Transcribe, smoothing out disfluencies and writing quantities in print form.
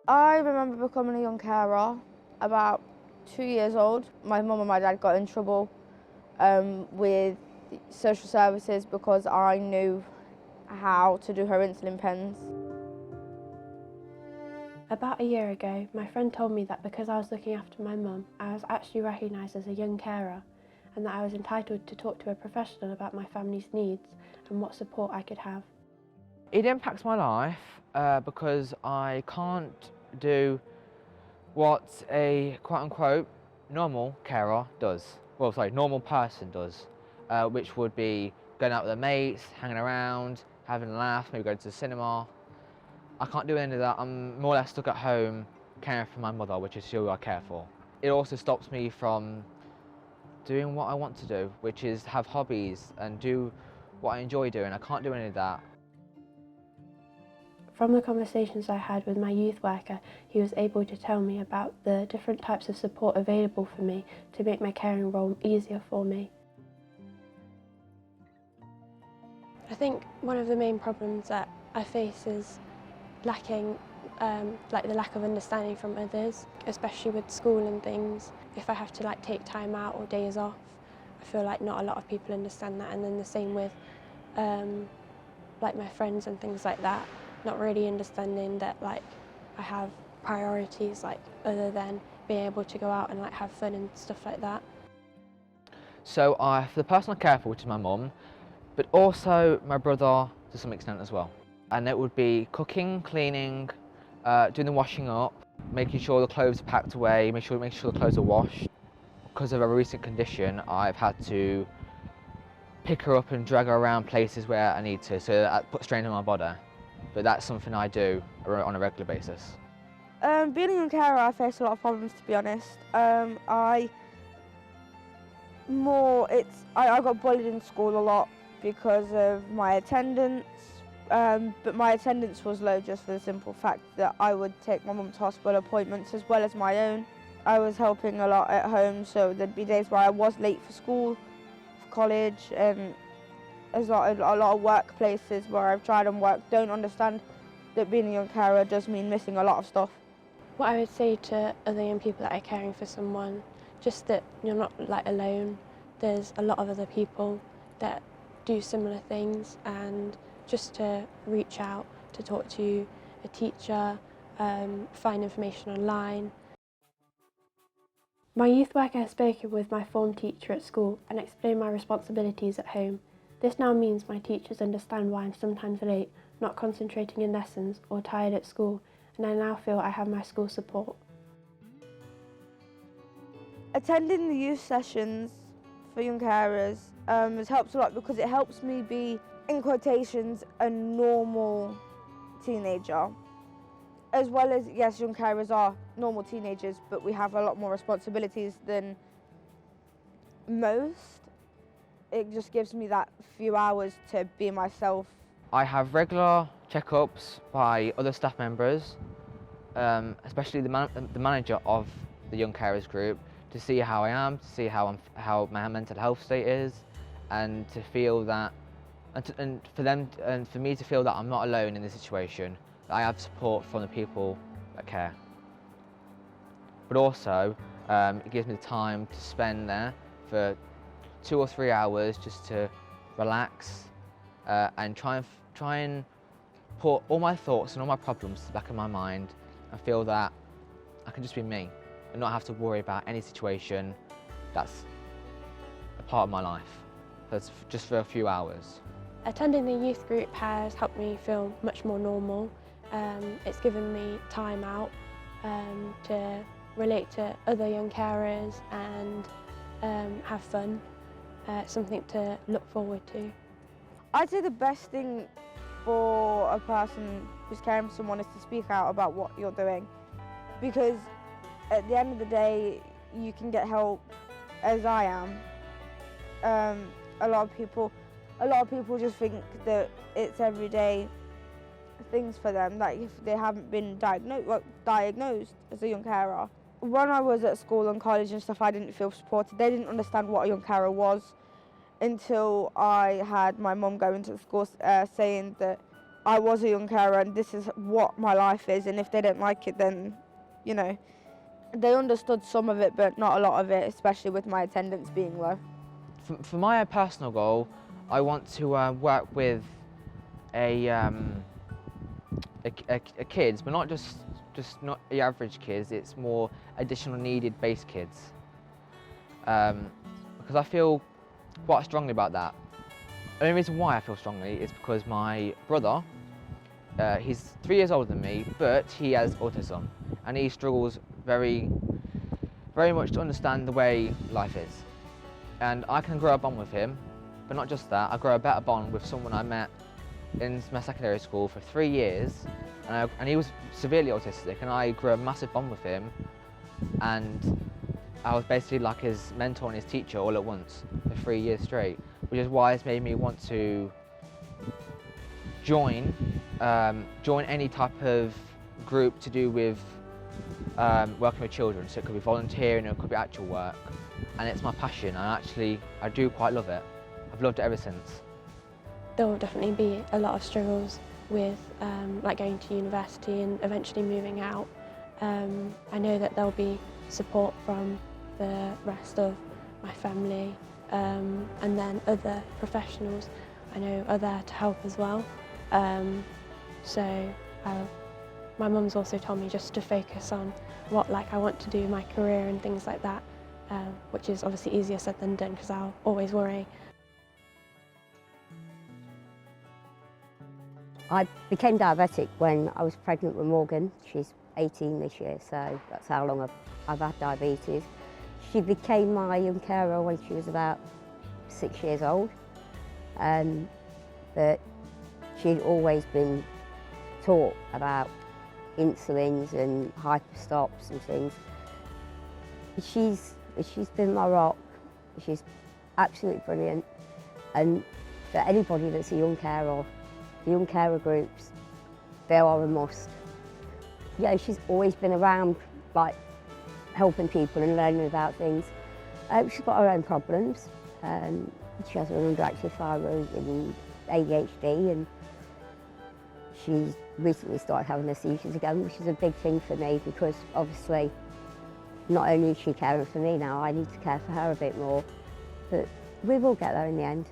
I remember becoming a young carer about 2 years old. My mum and my dad got in trouble with social services because I knew how to do her insulin pens. About a year ago, my friend told me that because I was looking after my mum, I was actually recognised as a young carer and that I was entitled to talk to a professional about my family's needs and what support I could have. It impacts my life because I can't do what a quote-unquote normal carer does. Well, sorry, normal person does, which would be going out with their mates, hanging around, having a laugh, maybe going to the cinema. I can't do any of that. I'm more or less stuck at home caring for my mother, which is who I care for. It also stops me from doing what I want to do, which is have hobbies and do what I enjoy doing. I can't do any of that. From the conversations I had with my youth worker, he was able to tell me about the different types of support available for me to make my caring role easier for me. I think one of the main problems that I face is lacking the lack of understanding from others, especially with school and things. If I have to take time out or days off, I feel like not a lot of people understand that, and then the same with my friends and things like that, not really understanding that I have priorities other than being able to go out and have fun and stuff like that. So for the person I care for, which is my mum, but also my brother to some extent as well. And it would be cooking, cleaning, doing the washing up, making sure the clothes are packed away, make sure the clothes are washed. Because of a recent condition, I've had to pick her up and drag her around places where I need to, so that puts strain on my body. But that's something I do on a regular basis. Being a young carer, I face a lot of problems, to be honest. I got bullied in school a lot because of my attendance, but my attendance was low just for the simple fact that I would take my mum to hospital appointments as well as my own. I was helping a lot at home, so there'd be days where I was late for school, for college, and there's a lot of workplaces where I've tried and worked don't understand that being a young carer does mean missing a lot of stuff. What I would say to other young people that are caring for someone, just that you're not alone. There's a lot of other people that do similar things, and just to reach out, to talk to a teacher, find information online. My youth worker has spoken with my form teacher at school and explained my responsibilities at home. This now means my teachers understand why I'm sometimes late, not concentrating in lessons, or tired at school, and I now feel I have my school support. Attending the youth sessions for young carers has helped a lot because it helps me be, in quotations, a normal teenager. As well as, yes, young carers are normal teenagers, but we have a lot more responsibilities than most. It just gives me that few hours to be myself. I have regular checkups by other staff members, especially the manager of the Young Carers group, to see how I am, to see how my mental health state is, and to feel that, and for me to feel that I'm not alone in this situation. That I have support from the people that care. But also, it gives me the time to spend there for 2 or 3 hours just to relax and try and put all my thoughts and all my problems to the back of my mind and feel that I can just be me and not have to worry about any situation that's a part of my life. That's just for a few hours. Attending the youth group has helped me feel much more normal. It's given me time out to relate to other young carers and have fun. Something to look forward to. I'd say the best thing for a person who's caring for someone is to speak out about what you're doing, because at the end of the day you can get help, as I am. A lot of people just think that it's everyday things for them, like if they haven't been diagnosed as a young carer. When I was at school and college and stuff, I didn't feel supported. They didn't understand what a young carer was until I had my mum go into the school saying that I was a young carer and this is what my life is, and if they didn't like it, then, you know, they understood some of it but not a lot of it, especially with my attendance being low. For my personal goal, I want to work with a kids, but not just not the average kids. It's more additional needed based kids, because I feel quite strongly about that. The only reason why I feel strongly is because my brother, he's 3 years older than me, but he has autism, and he struggles very much to understand the way life is. And I can grow a bond with him, but not just that, I grow a better bond with someone I met in my secondary school for 3 years, and he was severely autistic, and I grew a massive bond with him, and I was basically like his mentor and his teacher all at once for 3 years straight, which is why it's made me want to join any type of group to do with working with children. So it could be volunteering, or it could be actual work, and it's my passion, and I do quite love it. I've loved it ever since. There will definitely be a lot of struggles with like going to university and eventually moving out. I know that there'll be support from the rest of my family, and then other professionals I know are there to help as well. My mum's also told me just to focus on what I want to do in my career and things like that, which is obviously easier said than done because I'll always worry. I became diabetic when I was pregnant with Morgan. She's 18 this year, so that's how long I've had diabetes. She became my young carer when she was about 6 years old, but she'd always been taught about insulins and hyperstops and things. She's been my rock. She's absolutely brilliant, and for anybody that's a young carer, the young carer groups, they are a must. Yeah, she's always been around, helping people and learning about things. She's got her own problems. She has her underactive thyroid and ADHD, and she's recently started having her seizures again, which is a big thing for me because obviously not only is she caring for me now, I need to care for her a bit more. But we will get there in the end.